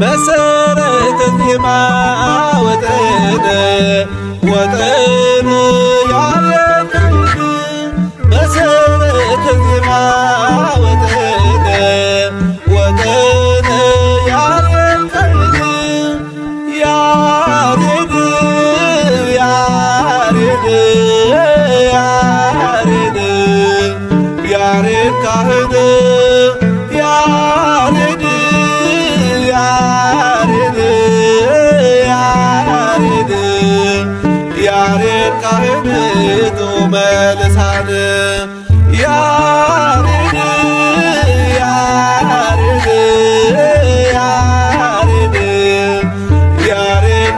መሰረተ ዜማ ወጠነ ያሬድ መሰረተ ዜማ ወጠነ ያሬድ ያሬድ ያሬድ ካህን ያሬድ ካህን ጡመ ልሳን ያሬድ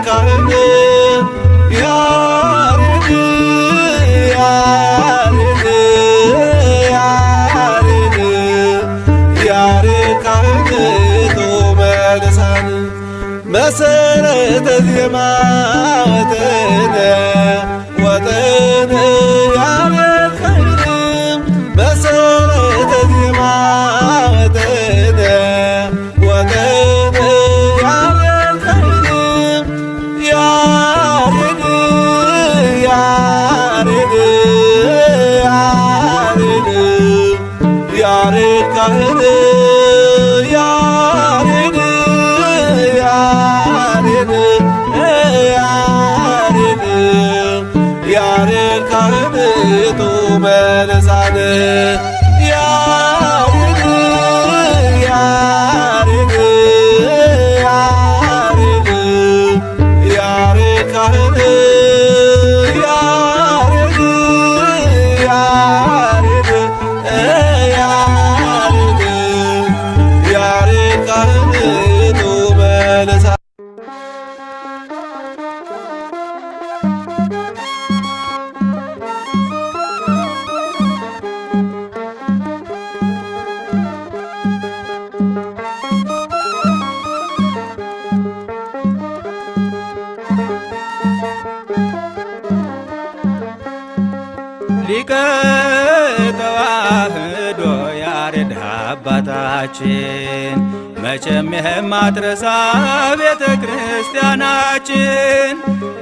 ካህን ያሬድ ካህን ጡመ ልሳን መሰረተ ዜማ ወጠነ ያሬድ ካህን መሰረተ ዜማ ወጠነ ያሬድ ካህን ያሬድ ካህን ያሬድ ካህን ጡመ ልሳን ያሬድ ካህን ያሬድ ካህን ጡመ ልሳን ሊቀ ተዋሕዶ ያሬድ አባታችን መቼም የማትረሳ ቤተ ክርስቲያናችን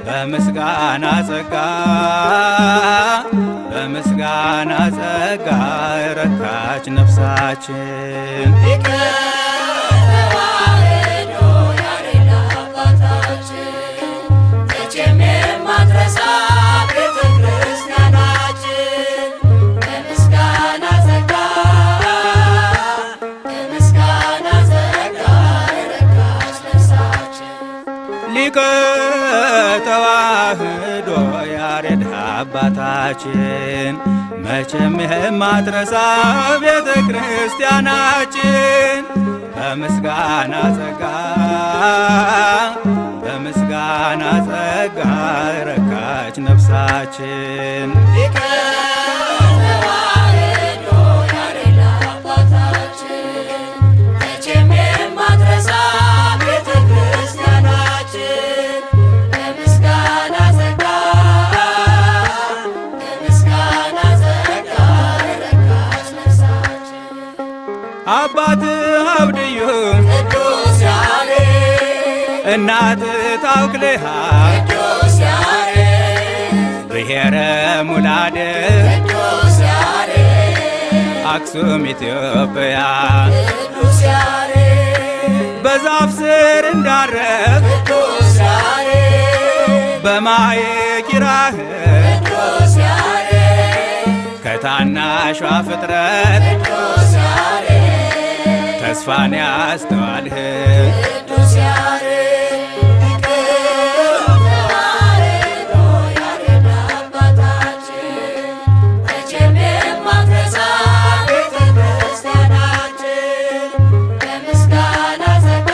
በምስጋና ጸጋ ረካች ነፍሳችን። ሊቀ ተዋሕዶ ያሬድ አባታችን መቼም የማትረሳ ቤተ ክርስቲያናችን በምስጋና ጸጋ ረካች ነፍሳችን። አባት አብድዩ ቅዱስ ያሬድ እናት ታውክልሃ ቅዱስ ያሬድ ብሔረ ሙላደ ቅዱስ ያሬድ አክሱም ኢትዮጵያ ቅዱስ ያሬድ በዛፍ ስር እንዳረፍ ቅዱስ ያሬድ በማየ ኪራህ ቅዱስ ያሬድ ከታናሿ ፍጥረት ቅዱስ ያሬድ ተስፋን ያስተዋልህ ቅዱስ ያሬድ ያሬድ አባታችን መቼም የማትረሳ ቤተ ክርስቲያናችን በምስጋና ጸጋ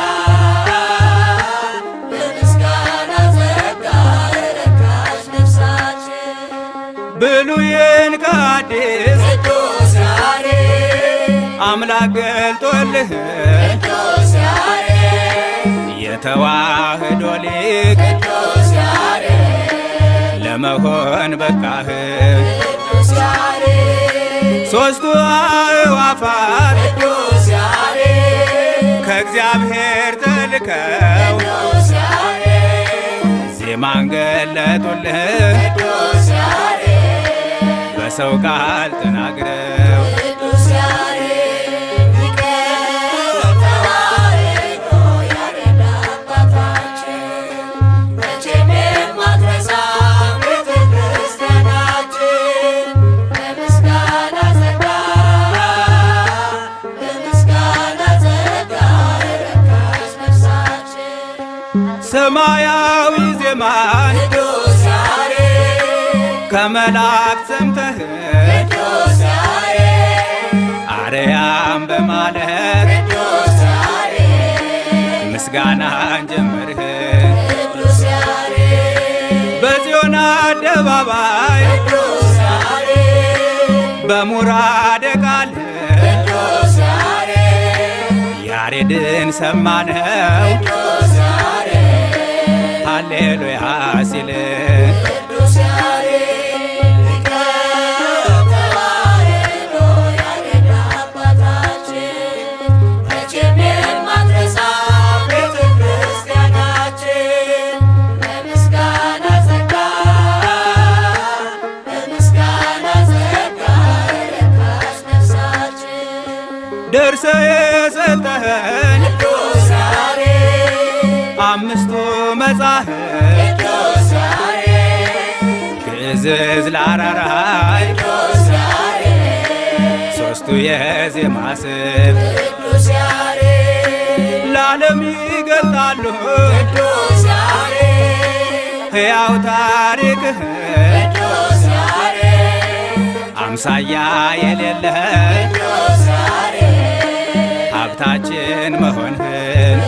ረካች ነፍሳችን። ብሉይን ከአዲስ ቅዱስ ያሬድ አምላክ ገልጦልህ ቅዱስ ያሬድ የተዋሕዶ ሊቅ ቅዱስ ያሬድ ለመሆን በቃህ ቅዱስ ያሬድ ሦስቱ አዕዋፋት ቅዱስ ያሬድ ከእግዚአብሔር ልከው ዜማን ገለጡልህ በሰው ቃል ተናግረው ሰማያዊ ዜማን ከመላእክት ሰምተህ አርያም በማለት ምስጋናን ጀመርህ በጽዮን አደባባይ በሙራደ ቃል ያሬድን ሰማነው ሃሌሉያ ሲል ቅዱስ ያሬድ ሊቀ ተዋሕዶ ያሬድ አባታችን መቼም የማትረሳው ቤተ ክርስቲያናችን በምስጋና ጸጋ ረካች ነፍሳችን ደርሰህ የሰጠኸን ቅዱስ ያሬድ አምስቱ መጻሕፍት ግዕዝ ለአራራይ ሦስቱ የዜማ ስልት ለዓለም ይገልጣሉ ሕያው ታሪክህን አምሳያ የሌለህ ሀብታችን መሆንህን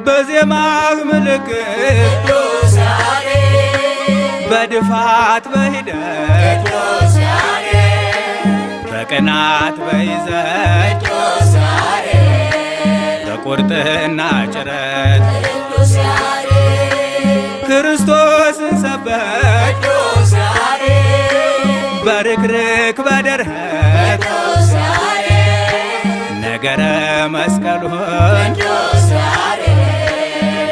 በዜማህ ምልክት በድፋት በሂደት በቅናት በይዘት በቁርጥና ጭረት ክርስቶስን ሰበክ በርክርክ በደረት ነገረ መስቀሉን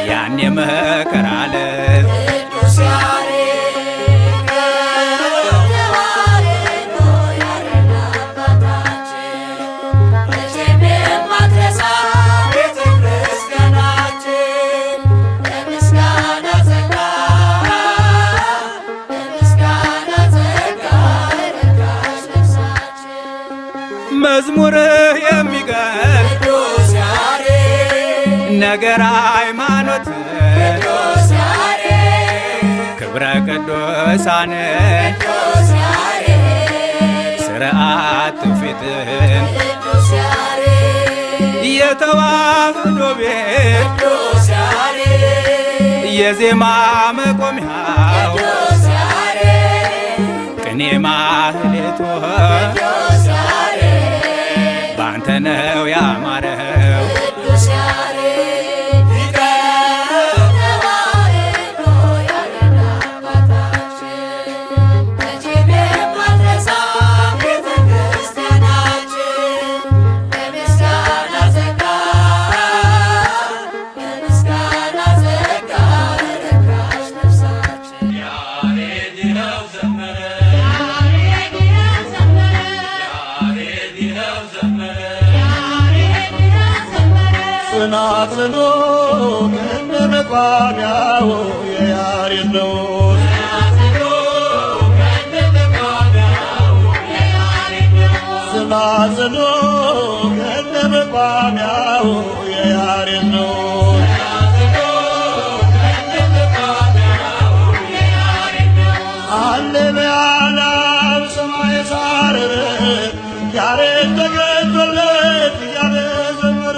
ያን የመከራ ዕለት መዝሙርህ የሚገልጥ ነገር ሃይማኖት ክብረ ቅዱሳንን ስርዓት ትውፊትን የተዋሕዶ ቤት የዜማ መቆሚያው ቅኔ ማህሌቱ ባንተ ነው ያማረው ጽናጽሎ ከነመቋሚያው የያሬድ ነው ጽናጽሎ ከነመቋሚያው የያሬድ ነው አለ በዓለም ሰማይ ሳረረ ያሬድ ተገኝቶለት እያለ ዘመረ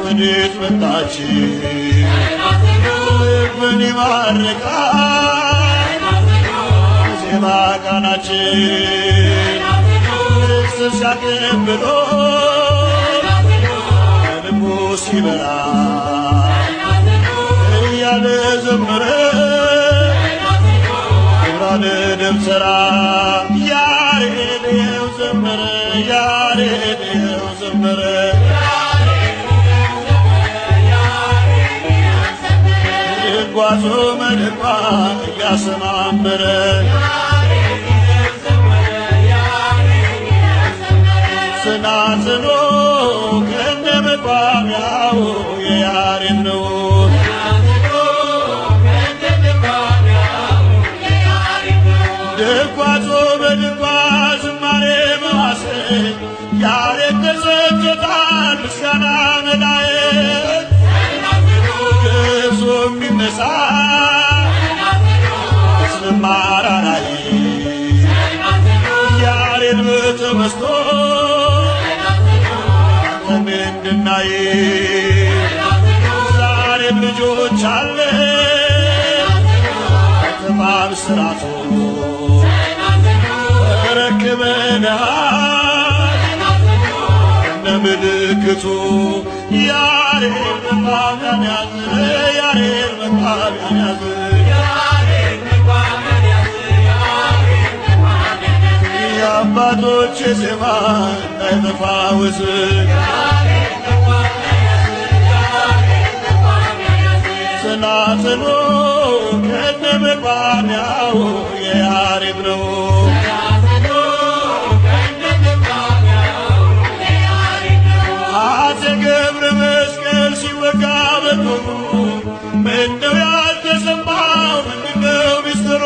ወዴት መጣች ልብን ይማርካል ዜማ ቃናችን ክርስቶስ ያቀብሎ ልቡ ሲበራ እያለ ዘመረ ክብራን ደብተራ ያሬድ የው ዘመረ ያሬድ የው ዘመረ ድጓዞ መድጓ እያሰማመረ ጽናጽኖ ከነመቋሚያው የያሬድ ነው ድጓዞ በድጓ ዝማሬ መዋሥዕ ያሬድ ተሰጥቶታል ምስጋና መላእክት ግዞ የሚነሳ ዝማሬ ላይ ያሬድ በተመስጦ ምንድናዬ ዛሬም ልጆች አለ ተማም ስራቶ ተረክበናል እነ ምልክቱ ያሬድ መቋሚያን ያዝ ያሬድ መቋሚያን ያዝ የአባቶች ዜማ እንዳይጠፋ ወዝን ጽናጽኑ ከነመቋሚያው የያሬድ ነው አፄ ገብረ መስቀል ሲወጋ በጦሩ ምነው ያልተሰማው ምንድነው ሚስጥሩ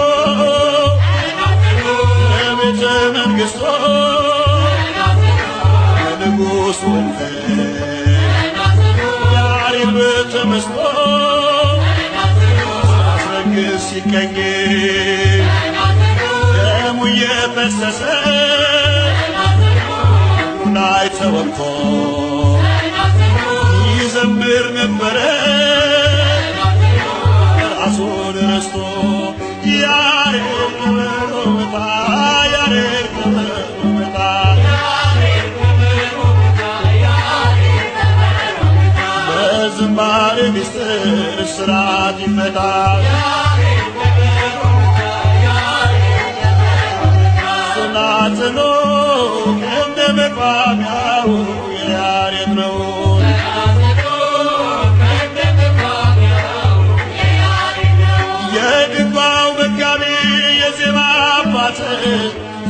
ለቤተ መንግሥቱ ለንጉሥ ወልደ ያሬድ በተመስጦ ሲያስረግዝ ሲቀኝ ደሙ እየፈሰሰ ላይ ተወግቶ ይዘምር ነበረ ራሱን ረስቶ ያሬድ ከበሮ መታ ያሬድ ከበሮ መታ በዝማሬ ምስጢር እስራት ይፈታ ጽናጽኑ ከነመቋሚያው የያሬድ ነው የድጓው መጋቢ የዜማ አባት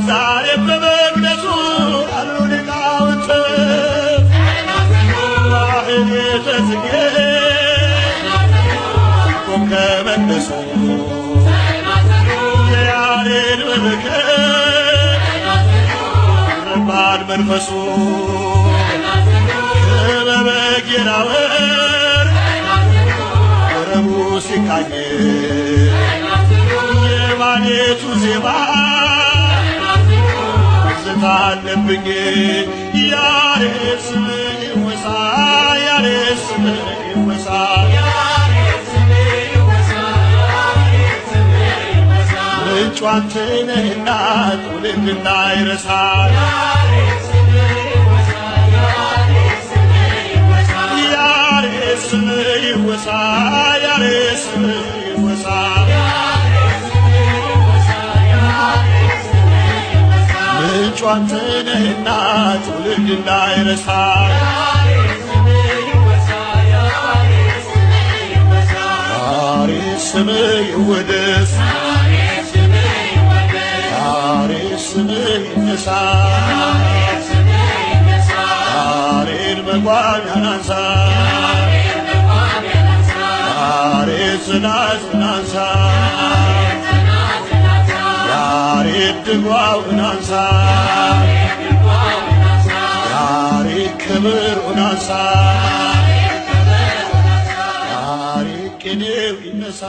ዛሬም በመቅደሱ አሉ ሊቃውንት ማኅሌተ ጽጌ ቆም ከመቅደሱ የያሬድ በረከት ረባድ መንፈሱ ክበበ ጌራ ወርቅ ወረቡ ሲቃኝ የማኅሌቱ ዜማ ትዝታ አለብኝ ያሬድ ስምህ ይወሳ ያሬድ ስምህ ይወሳ ምንጩ አንተ ነህና ትውልድና ይረሳል ያሬድ ስምህ ይወሳ ያሬድ ስምህ ይወሳ ምንጩ አንተ ነህና ትውልድና ይረሳል ያሬድ ስምህ ይወደስ ያሬድ ስምህ ይነሳ ያሬድ መቋሚያን አንሳ ያሬድ ጽናጽን አንሳ ያሬድ ድጓውን አንሳ ያሬድ ክብሩን አንሳ ያሬድ ቅኔው ይነሳ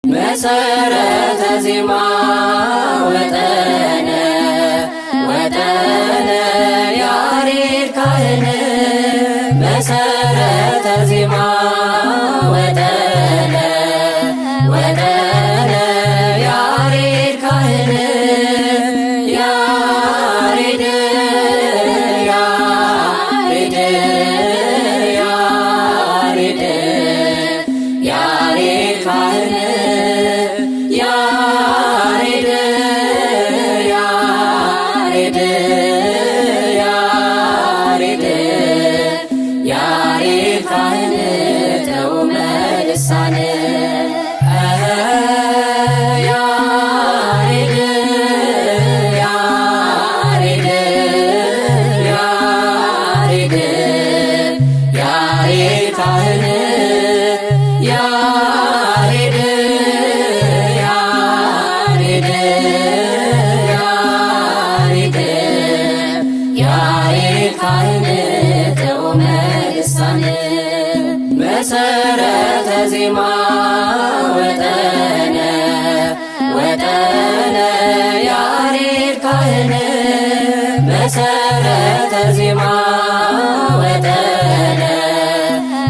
መሰረተ ዜማ ወጠ መሰረተ ዜማ ወጠነ ወጠነ ያሬድ ካህን ያሬድ ያሬድ ያሬድ ያሬድ ካህን ያሬድ ያሬድ ያሬድ ያሬድ ካህን ጥዑመ ልሳን ያሬድ ያሬድ ያሬድ ያሬድ ካህን ያሬድ ያሬድ ያሬድ ያሬድ ካህን ጥዑመ ልሳን መሰረተ ዜማ ወጠነ ወጠነ ያሬድ ካህን መሰረተ ዜማ ወጠነ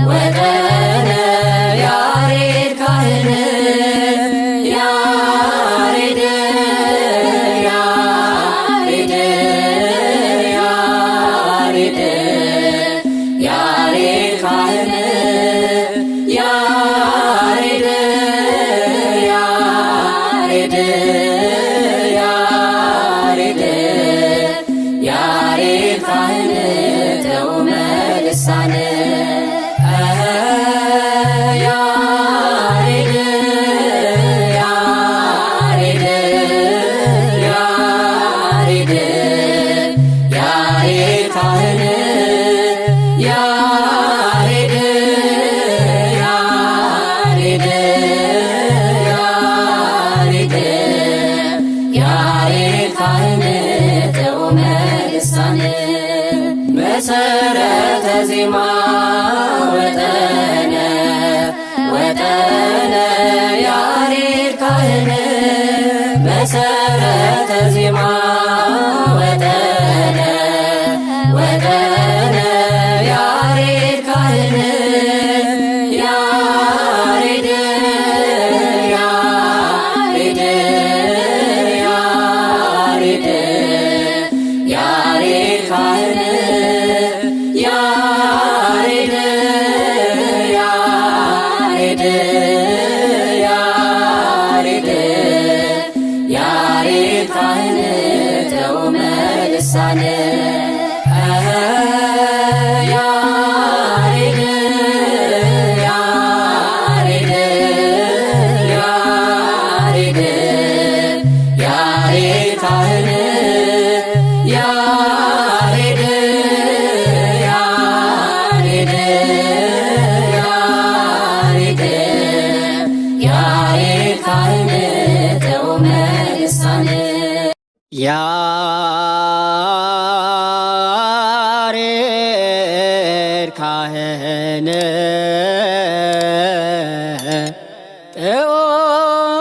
ወጠነ ያሬድ ካህን ያሬድ ያሬድ ያሬድ ያሬድ ካህን ያሬድ ያሬድ ያሬድ ያሬድ ካህን ጥዑመ ልሳን ያሬድ ያሬድ ያሬድ ያሬድ ካህን ያሬድ ያሬድ ያሬድ ያሬድ ካህን ጥዑመ ልሳን መሰረተ ዜማ ወጠነ ወጠነ ያሬድ ካህን መሰረተ ዜማ ወጠነ ወጠነ ያሬድ ካህን ያሬድ ያሬድ ያሬድ ያሬድ ካህን ያሬድ ያሬድ ያሬድ ያሬድ ካህን ጥዑመ ልሳን ያሬድ ያሬድ ያሬድ ያሬድ ካህን ያሬድ ያሬድ ያሬድ ያሬድ ካህን ጥዑመ ልሳን ያሬድ ካህን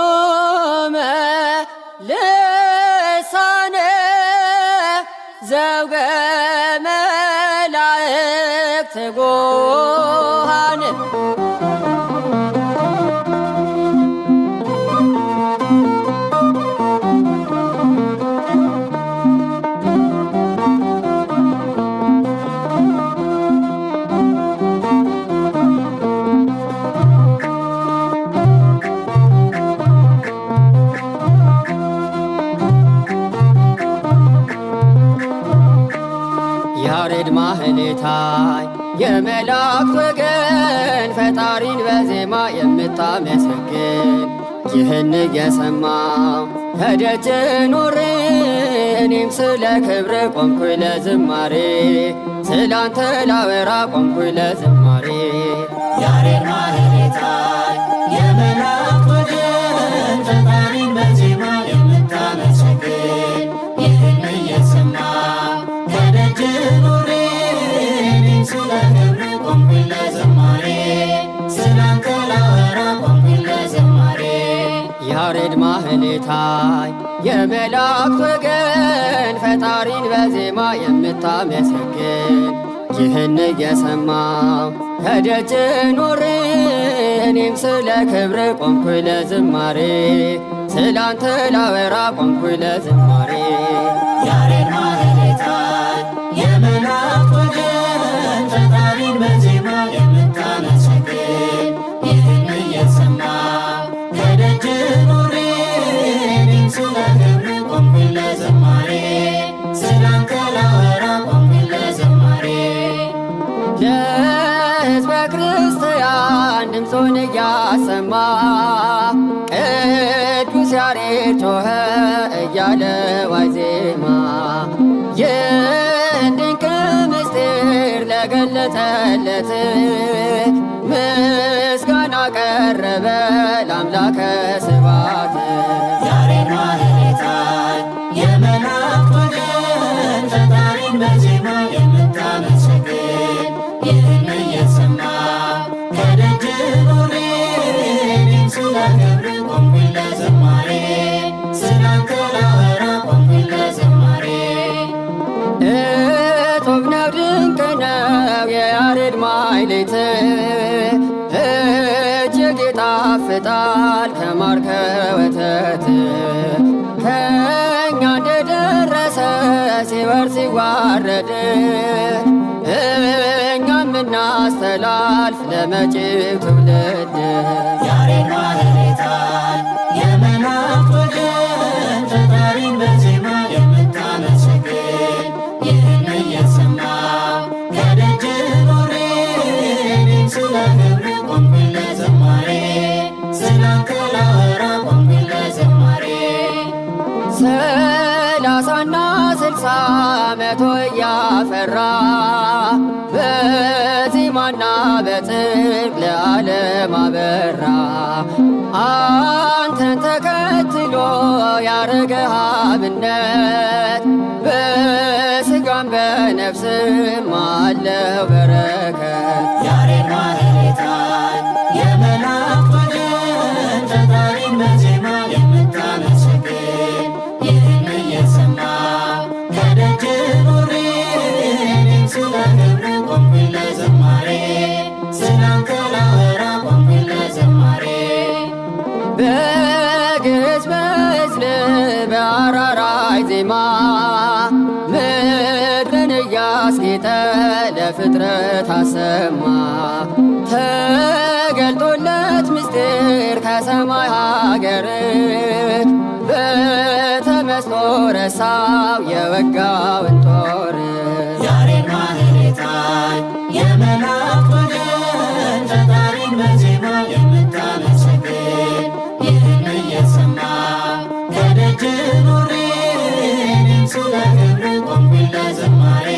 ጥዑመ ልሳነ ዘውገ መላእክት ትጉሃን ያሬድ ማህሌታይ የመላእክት ወገን ፈጣሪን በዜማ የምታመሰግን ይህን የሰማው ከደጅ ኖሬ እኔም ስለ ክብር ቆምኩኝ ለዝማሬ ስላንተ ላወራ ቆምኩኝ ለዝማሬ ያሬድ ማህሌታይ የመላእክት ወገን ፈጣሪን በዜማ የምታመሰግን ይህን እየሰማው ከደጅ ኖሬ እኔም ስለ ክብር ቆምኩኝ ለዝማሬ ስላንተ ላወራ ቆምኩኝ ለዝማሬ ያሬድ ማህሌታይ የመላእክት ወገን ፈጣሪን በዜማ የምታመሰግን ይህን እየሰማው ከደጅ ኖሬ እኔም ስለ ክብር ቆምኩኝ ለዝማሬ ስላንተ ላወራ ቆምኩኝ ለዝማሬ ያሬድ ማህሌታይ የመላእክት ወገን ፈጣሪን በዜማ የምታመሰግን ይህን እየሰማው ከደጅ ኖሬ እኔም ስለ ክብር ቆምኩኝ ለዝማሬ ስላንተ ላወራ ቆምኩኝ ለዝማሬ ለሕዝበ ክርስቲያን ድምፁን እያሰማ ቅዱስ ያሬድ ጮኸ እያለ ዋዜማ ይህን ድንቅ ምስጢር ለገለጠለት ምስጋና ቀረበ ለአምላከ ስብሐት ያሬድ ማህሌታይ የመላእክት ወገን ፈጣሪን በዜማ የምታመሰግን ይህን እየሰማው ከደጅ ኖሬ እኔም ስለ ክብር ቆምኩኝ ለዝማሬ ስላንተ ላወራ ቆምኩኝ ለዝማሬ እጹብ ነው ድንቅ ነው የያሬድ ማሕሌት እጅግ ይጣፍጣል ከማር ከወተት ከእኛ እንደደረሰ ሲወርድ ሲዋረድ እኛም እናስተላልፍ ለመጪው ትውልድ ያሬድ ማህሌታይ የመላእክት ወገን ፈጣሪን በዜማ የምታመሰግን ይህን እየሰማው ከደጅ ኖሬ እኔም ስለ ክብር ቆምኩኝ ለዝማሬ ስላንተ ላወራ ቆምኩኝ ለዝማሬ ሰላሳና ስልሳ መቶ እያፈራ በዜማና በጽድቅ ለዓለም አበራ አንተን ተከትሎ ያረገህ አብነት በሥጋም በነፍስም አለው በረከት ያሬድ ማህሌታይ የመላእክት ወገን ፈጣሪን በዜማ የምታመሰግን ይህን እየሰማው ከደጅ ኖሬ እኔም ስለ ክብር ቆምኩኝ ለዝማሬ ስላንተ ላወራ ቆምኩኝ ለዝማሬ በግዕዝ በዕዝል በአራራይ ዜማ ምድርን እያስጌጠ ለፍጥረት አሰማ ተገልጦለት ምስጢር ከሰማይ ሀገር በተመስጦ ረሳው የወጋውን ጦር ያሬድ ማህሌታይ የመላእክት ወገን ፈጣሪን በዜማ የምታመሰግን ይህን እየሰማው ከደጅ ኖሬ እኔም ስለ ክብር ቆምኩኝ ለዝማሬ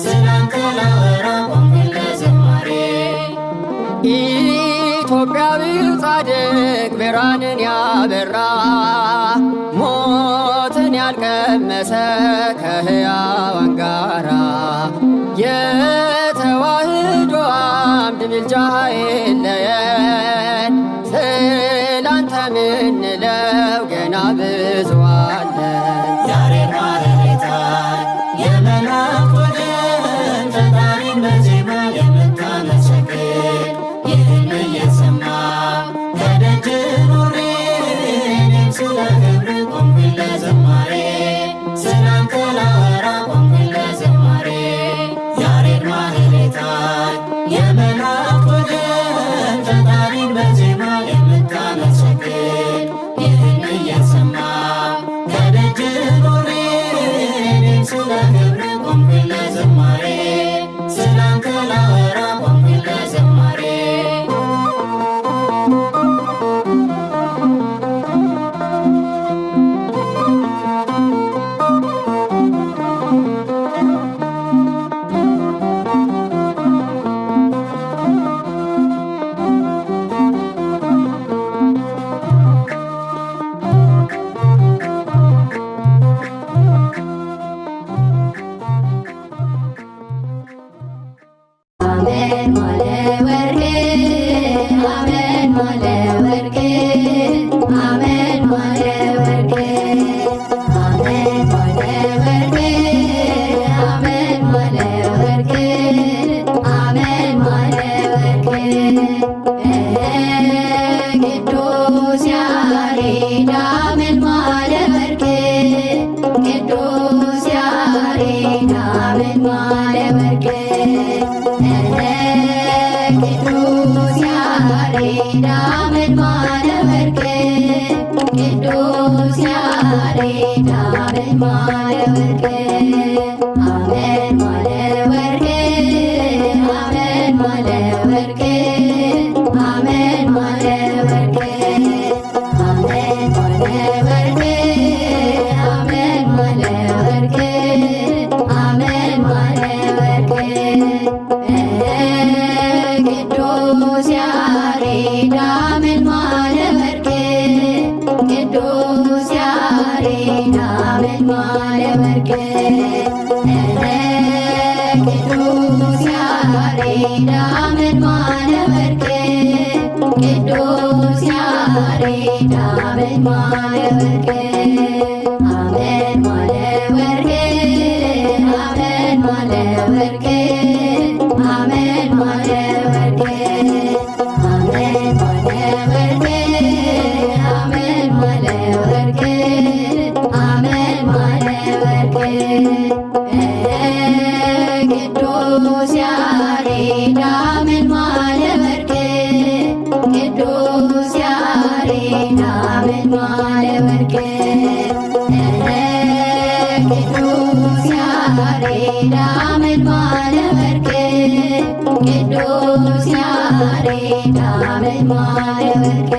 ስላንተ ላወራ ቆምኩኝ ለዝማሬ ኢትዮጵያዊው ጻድቅ ብርሃንን ያበራ ሞትን ያልቀመሰ ከሕያዋን ጋራ የተዋህዶ አምድ ምልጃህ አይለየን ስላንተ ምንለው ገና ብዙ አለን ያሬድ ማህሌታይ የመላእክት ወገን ፈጣሪን በዜማ የምታመሰግን ይህን እየሰማው ከደጅ ኖሬ እኔም ስለ ክብር ቆምኩኝ ለዝማሬ ስላንተ ላወራ ቆምኩኝ ለዝማሬ ያሬድ ማህሌታይ የመላእክት ወገን ፈጣሪ ቅዱስ ያሬድ አመልማለ ወርቅ ቅዱስ ያሬድ አመልማለ ወርቅ አመልማለ ወርቅ አመልማለ ወርቅ አመልማለ ወርቅ አመልማለ ወርቅ አመልማለ ወርቅ አመልማለ ወርቅ ቅዱስ ያሬድ አመልማለ ወርቅ ቅዱስ ያሬድ አመልማለ ወርቅ ቅዱስ ያሬድ አመልማለ ወርቅ ቅዱስ ያሬድ አመልማለ ወርቅ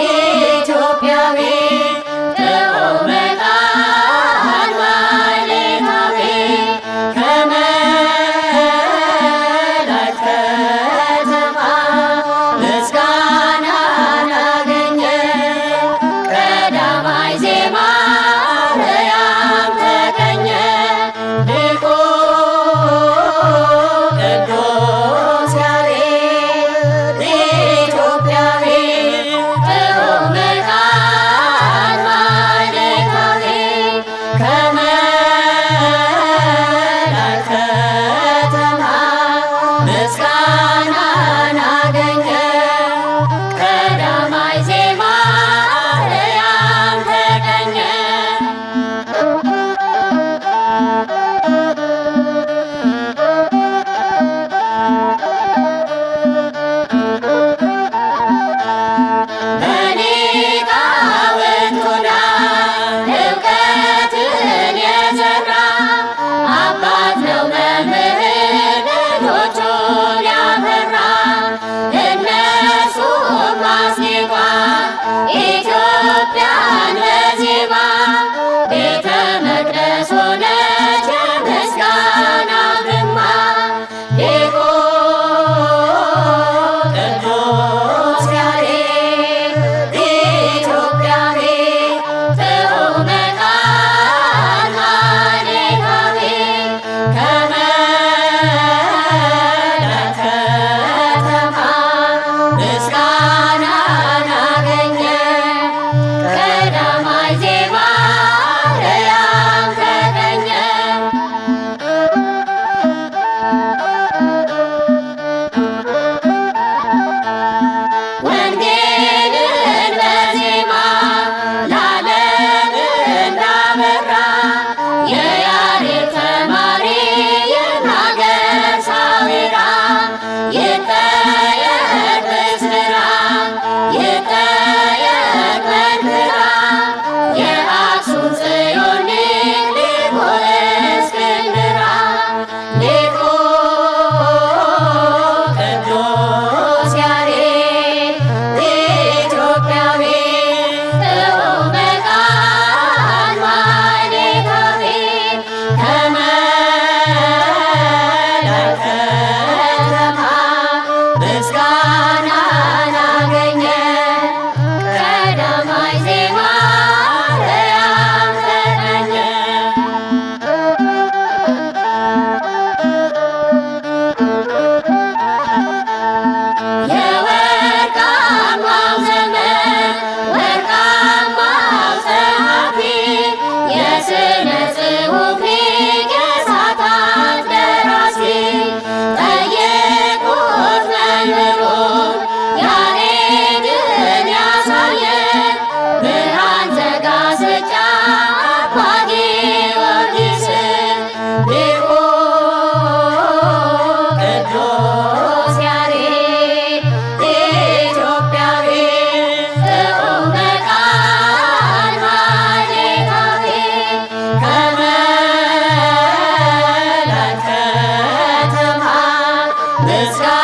ኢትዮጵያዊ ተኦመ ቃል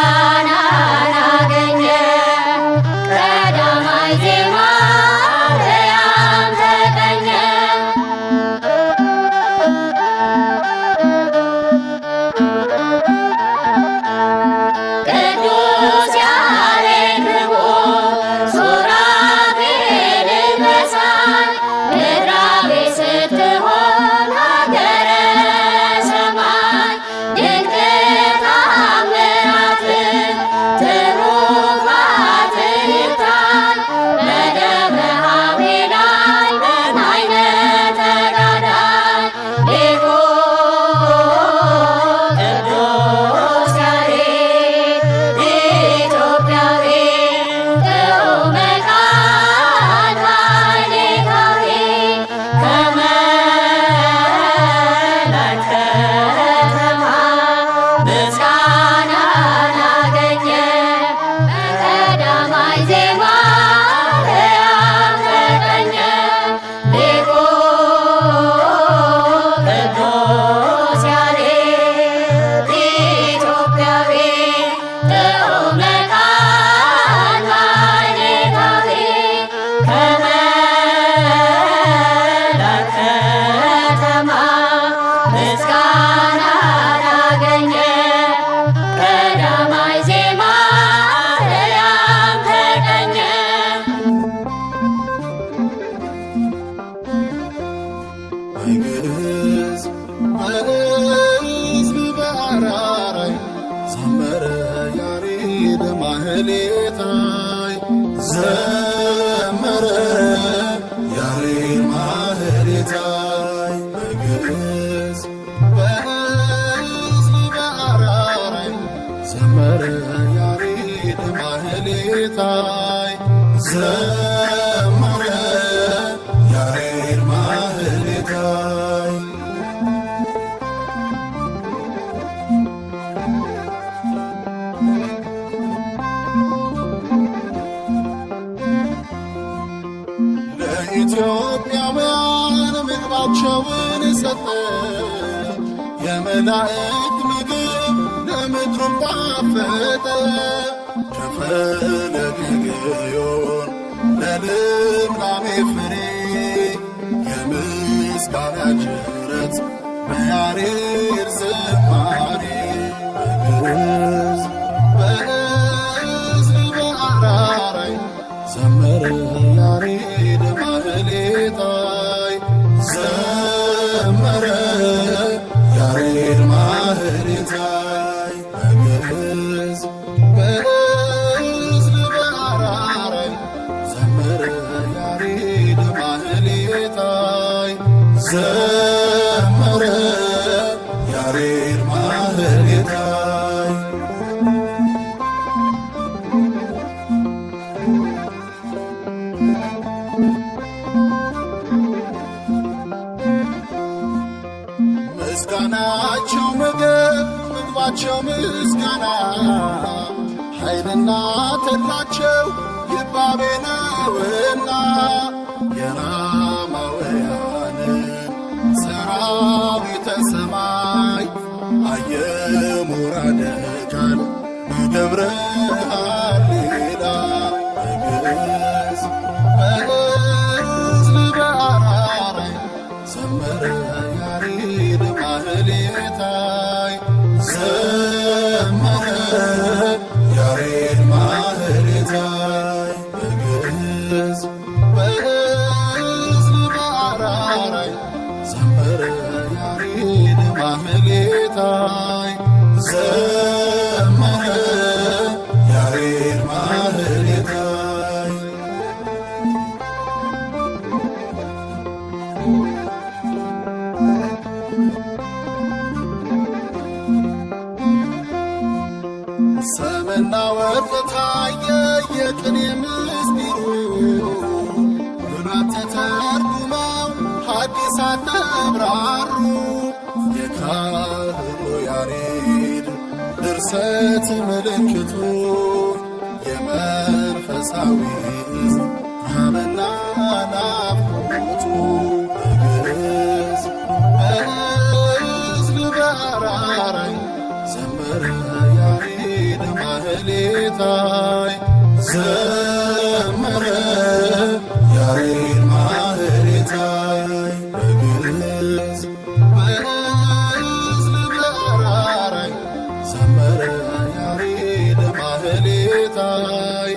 ምስጋናን አገኘ ቀዳማይ ዜማ ማርያም ተቀኘ ቅዱስ ያሬድ ንቦ ሱራፌልን መሳይ ምድራዊ ስትሆን ሀገረ ሰማይ ድንቅ ተአምራት ትሩፋት ይታይ በደብረ ሐዊ ላይ ምን አይነት ተጋዳይ ሊቁ ቅዱስ ያሬድ ኢትዮጵያዊ ጥዑመ ቃል ሃሌታዊ ከመላእክት ከተማ ምስጋናን አገኘ በቀዳማይ ዜማ ማርያም ተቀኘ ሊቁ ቅዱስ ያሬድ ኢትዮጵያዊ ጥዑመ ቃል ሃሌታዊ ከመላእክት ከተማ ምስጋናን አገኘ ቀዳማይ ዜማ ማርያም ተቀኘ በግዕዝ በሕዝብ በአራራይ ዘመረ ያሬድ ማህሌታይ ዘመረ ያሬድ ማህሌታይ በግዕዝ በሕዝብ በአራራይ ዘመረ ያሬድ ማህሌታይ ዘመረ ያሬድ ማህሌታይ ለኢትዮጵያውያን ምግባቸውን ሰጠ የመላእክት ምግብ ለምድሩም ጣፈጠ ከፈለገ ግዮን ለልምላሜ ፍሬ የምስጋና ጅረት በያሬድ ዝማሬ በግዕዝ በሕዝብ በአራራይ ዘመረ ያሬድ ማህሌታይ ዘመረ ያሬድ ማህሌታይ በግዕዝ በሕዝብ በአራራይ ዘመረ ያሬድ ማህሌታይ ዘመረ ያሬድ ማህሌታይ ምስጋናቸው ምግባቸው ምስጋና ኃይልና ተድላቸው ይባቤ ነውና የራማውያንን ሰራዊተ ሰማይ አየ ሙራደ ቃል በደብረ ሃሌላ በግዕዝ በሕዝብ በአራራይ ዘመረ ያሬድ ማህሌታይ ዘመረ ያሬድ ማህሌታይ በግዕዝ በሕዝብ በአራራይ ዘመረ ያሬድ ማህሌታይ ዘመረ ያሬድ ማህሌታይ ሰምና ወርቅ ታየ የቅኔ ምስጢሩ ብሉያት ተተርጉመው ሐዲሳት ተብራሩ የካህኑ ያሬድ ድርሰት ምልክቱ የመንፈሳዊ ረሃብና ናፍቆቱ በግዕዝ በሕዝብ በአራራይ ዘመረ ያሬድ ማህሌታይ ዘመረ ያሬድ ማህሌታይ በግዕዝ በዕዝል በአራራይ ዘመረ ያሬድ ማህሌታይ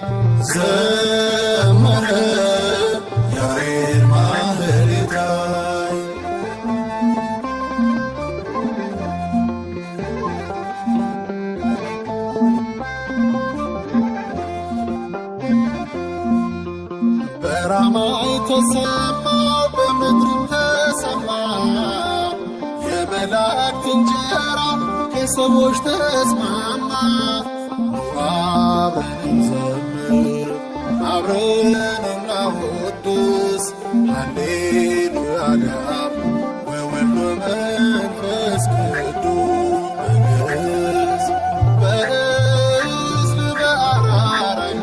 ዘመረ ያሬድ ማህሌታይ በራማይ ተሰማ በምድርም ተሰማ የመላእክት እንጀራ ከሰዎች ተስማማ። አብረን እንዘምር አብረን እናወድስ ሃሌሉያ ለአብ ወወልድ ወመንፈስ ቅዱስ በግዕዝ በዕዝል በአራራይ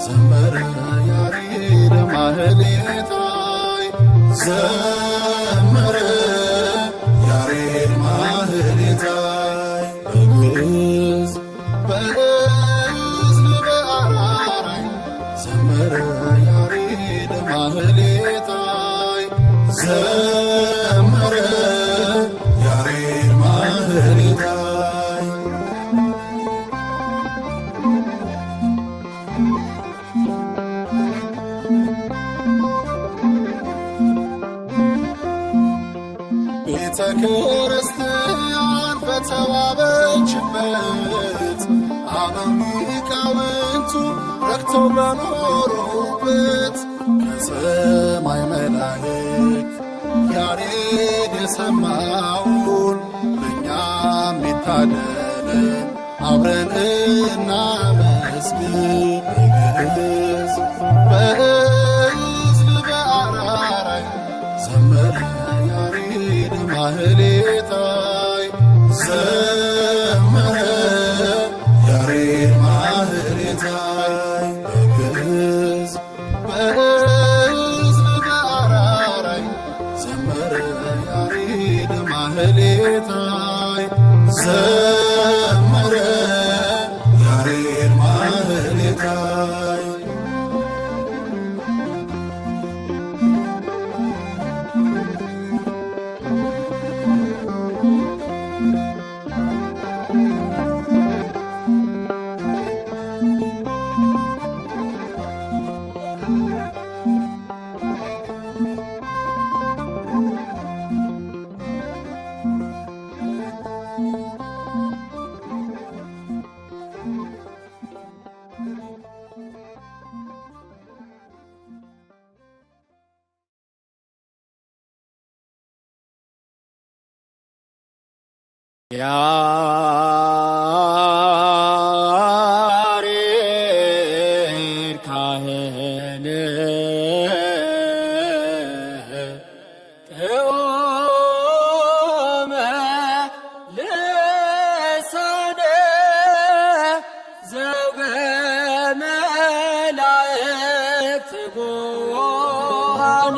ዘመረ ያሬድ ማህሌታይ ዘመረ ያሬድ ማህሌታይ በግዕዝ በዕዝል በአራራይ ዘመረ ያሬድ ማህሌታይ ዘመረ ያሬድ ማህሌታይ ቤተ ክርስቲያን በተዋበችበት አበው ሊቃውንቱ ረክተው በኖሩበት ከሰማይ መላእክት ያሬድ የሰማውን ለእኛም ይታደለን አብረን እናመስግን በግዕዝ በዕዝል በአራራይ ዘመረ ያሬድ ማህሌታይ ዘመረ ያሬድ ማህሌታይ በግዕዝ በዕዝል በአራራይ ዘመረ ያሬድ ማህሌታይ ዘመረ ያሬድ ማህሌታይ ያሬድ ካህን ጥዑመ ልሳነ ዘውገ መላእክት ጉሃን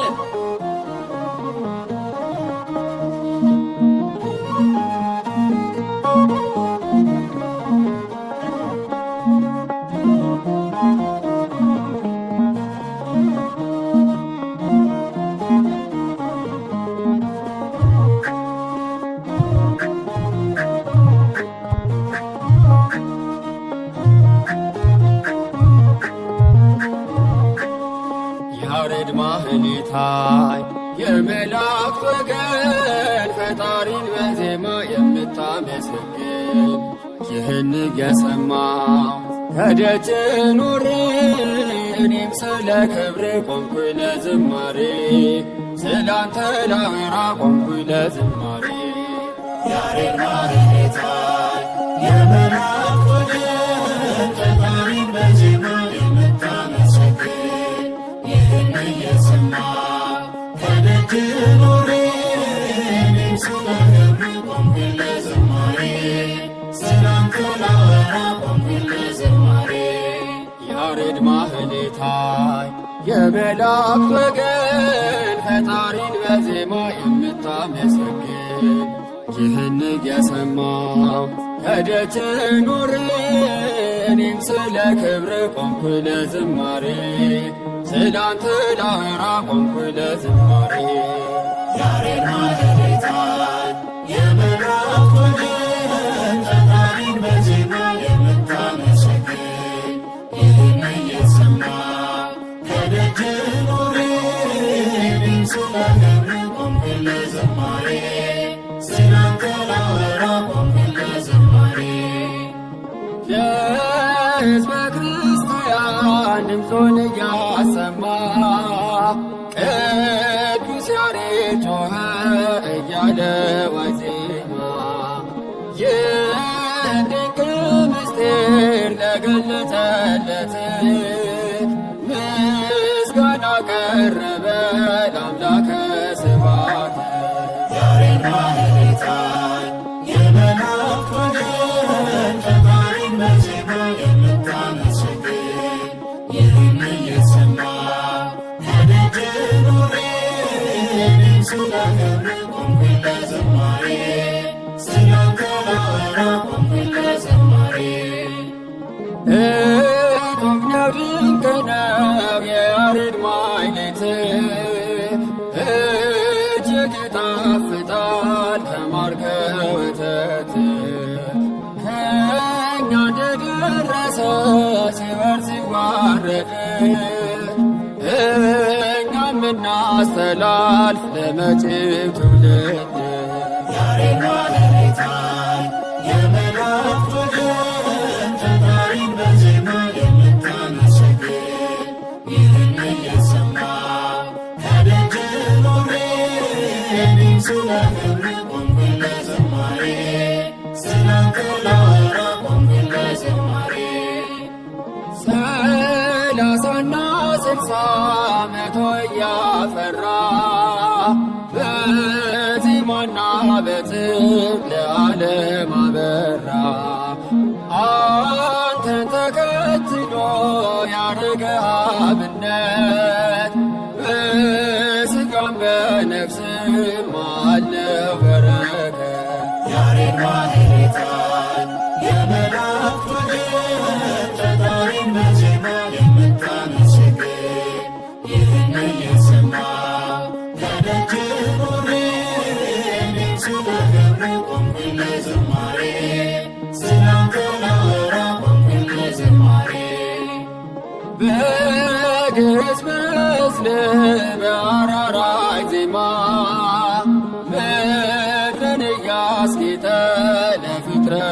ያሬድ ማህሌታይ የመላእክት ወገን ፈጣሪን በዜማ የምታመሰግን ይህን የሰማሁ ከደጅ ኑሬ እኔም ስለ ክብር ቆምኩኝ ለዝማሬ ስላንተ ላወራ ቆምኩኝ ለዝማሬ ያሬድ ማህሌታይ የመላእክት ወገን ፈጣሪን በዜማ የምታመሰግን ይህን እየሰማሁ ከደጅ ኑሬ እኔም ስለ ክብር ቆምኩኝ ለዝማሬ ስላንተ ላወራ ቆምኩኝ ለዝማሬ ያሬድ ማህሌታይ የመላእክት ወገን ፈጣሪን በዜማ የምታመሰግን ይህን የሰማሁ ከደጅ ኑሬ እኔም ስለ ክብር ቆምኩ ለዝማሬ ስላንተ ላወራ ቆምኩ ለዝማሬ ያሬድ ማህሌታይ የመላእክት ወገን ፈጣሪን በዜማ የምታመሰግን ይህን እየሰማ ከደጅ ኖሬ እኔም ስለ ክብር ቆምኩ ለዝማሬ ስላንተ ላወራ ቆምኩ ለዝማሬ ለሕዝበ ክርስቲያን ድምፁን እያሰማ ቅዱስ ያሬድ ጮኸ እያለ ዋዜማ ይህን ድንቅ ምስጢር ለገለጸለት ምስጋና ቀረበ ለአምላከ ስብሐት ያሬድ ማህሌታይ የመላእክት ወገን ፈጣሪን በዜማ የምታመሰግን ይህን እየሰማ ከደጅ ኖሬ እኔም ስለ ክብር ቆምኩ ለዝማሬ ስላንተ ላወራ ቆምኩ ለዝማሬ እጹብ ነው ድንቅ ነው የያሬድ ማኅሌት እጅግ ይጣፍጣል ከማር ከወተት ከእኛ እንደደረሰ ሲወርድ ሲዋረድ እኛም እናስተላልፍ ለመጪው ትውልድ ያሬድ ማህሌታይ የመላእክት ወገን ፈጣሪን በዜማ የምታመሰግን ይህን እየሰማ ከደጅ ኖሬ እኔም ስለ ክብር ቆምኩ ለዝማሬ ስላንተ ላወራ ቆምኩ ለዝማሬ 30ና 60 መቶ እያፈራ በዜማና በጥበብ ለዓለም አበራ አንተን ተከትሎ ያረገ አብነት በሥጋም በነፍስም አለው በረከት ያሬድ ማህሌታይ የመላእክት ወገን ፈጣሪን በዜማ የምታመሰግን ይህን እየሰማ ከደጅ ኖሬ እኔም ስለ ክብር ቆምኩ ለዝማሬ ስላንተ ላወራ ቆምኩ ለዝማሬ በግዕዝ ምስል በአራራይ ዜማ ምድርን እያስጌጠ ለፍጥረት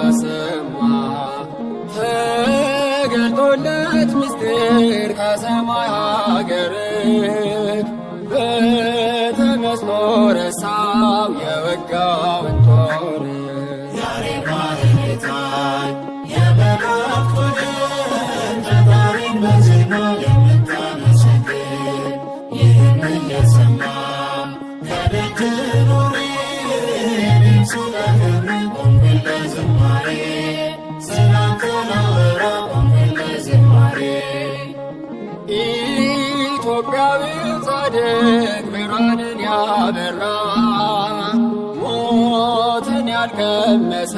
አሰማ ተገልጦለት ምስጢር ከሰማይ ሀገር በተመስጦ ረሳው የወጋውን ጦር ያሬድ ማህሌታይ የመላእክት ወገን ፈጣሪን በዜማ የምታመሰግን ይህን እየሰማ ከደጅ ኖሬ እኔም ስለ ክብር ቆምኩ ለዝማሬ ስላንተ ላወራ ቆምኩ ለዝማሬ ኢትዮጵያዊ ጻድቅ ብርሃንን ያበራ ሞትን ያልቀመሰ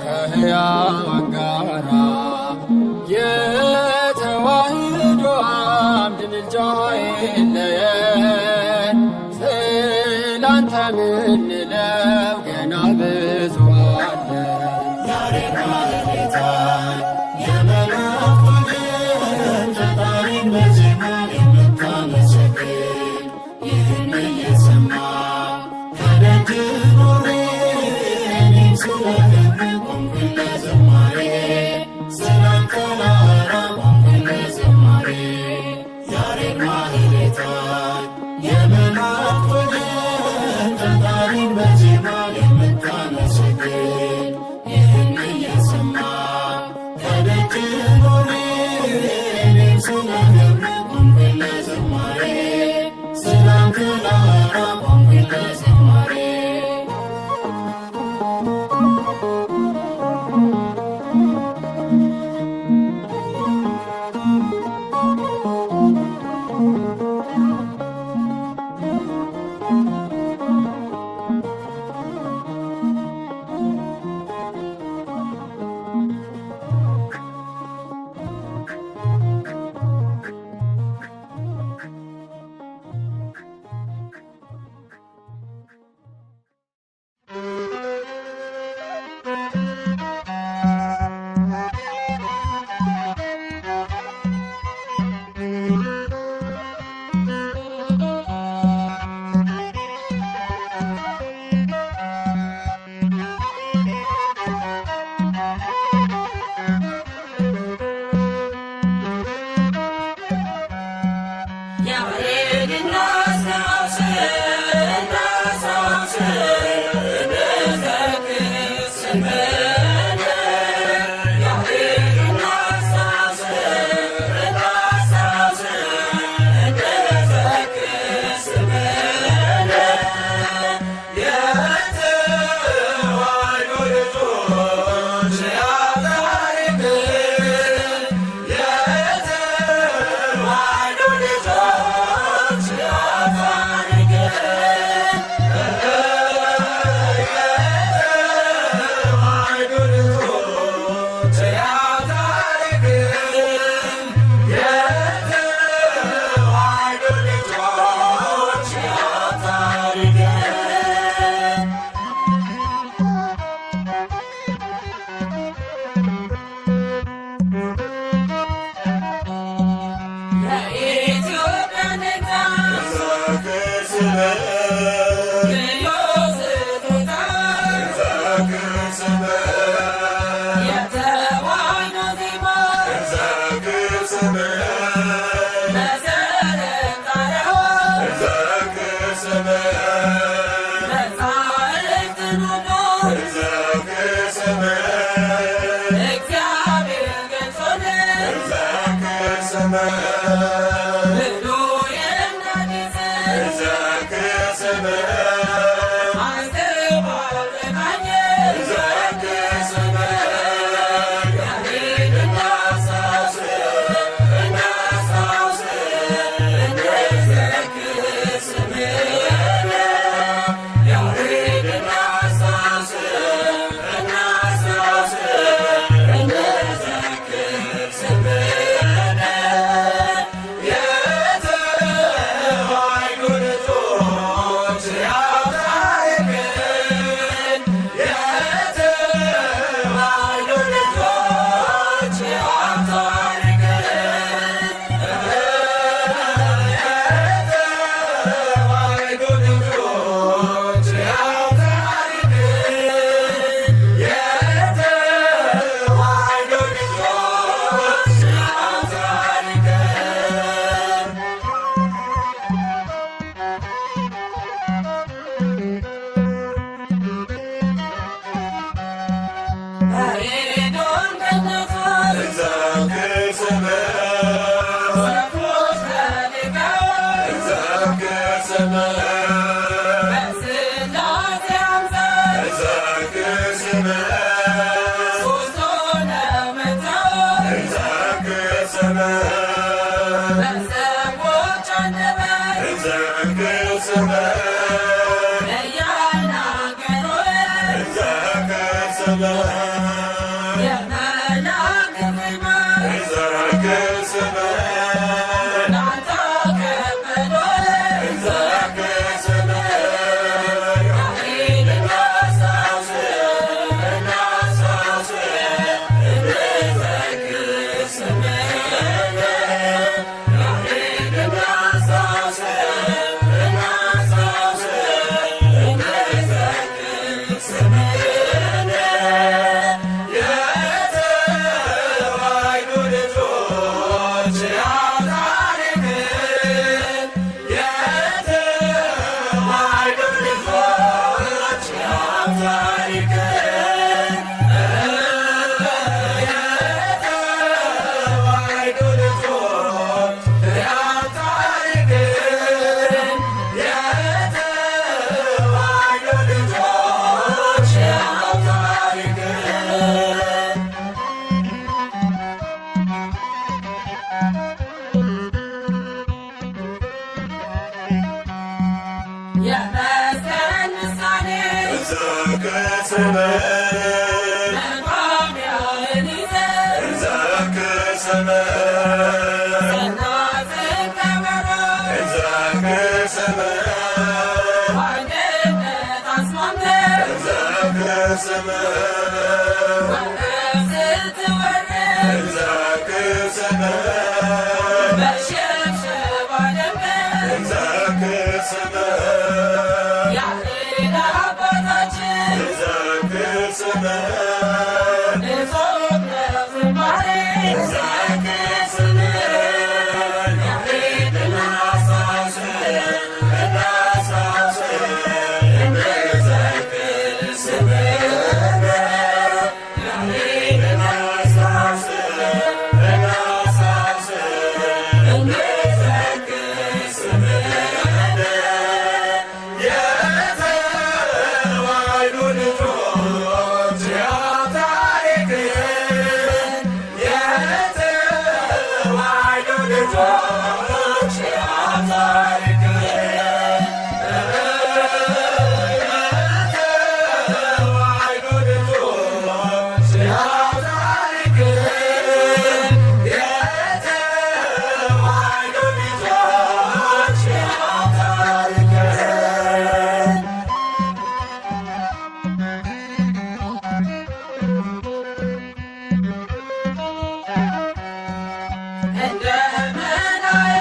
ከሕያዋን ጋራ የተዋሕዶ አምድ ምልጃ የለየን ስላንተ ምንለው ገና ብዙ አለ ያሬድ ማህሌታይ የመላእክት ወገን ፈጣሪን በዜማ የምታመሰግን ይህን እየሰማ ከደጅ ኖሬ እኔም ስለ ክብር ቆምኩ ለዝማሬ ስላንተ ላወራ ቆምኩ ለዝማሬ ያሬድ ማህሌታይ የመላእክት ወገን ፈጣሪን በዜማ የምታመሰግን ይህን እየሰማ ከደጅ ኖሬ እኔም ስለ ክብር ቆምኩ ለዝማሬ ስላንተ ላወራ ቆምኩ ለዝማሬ እንደምን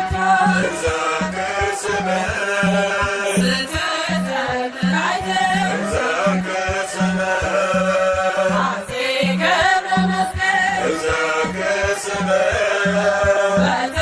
ተሰበረ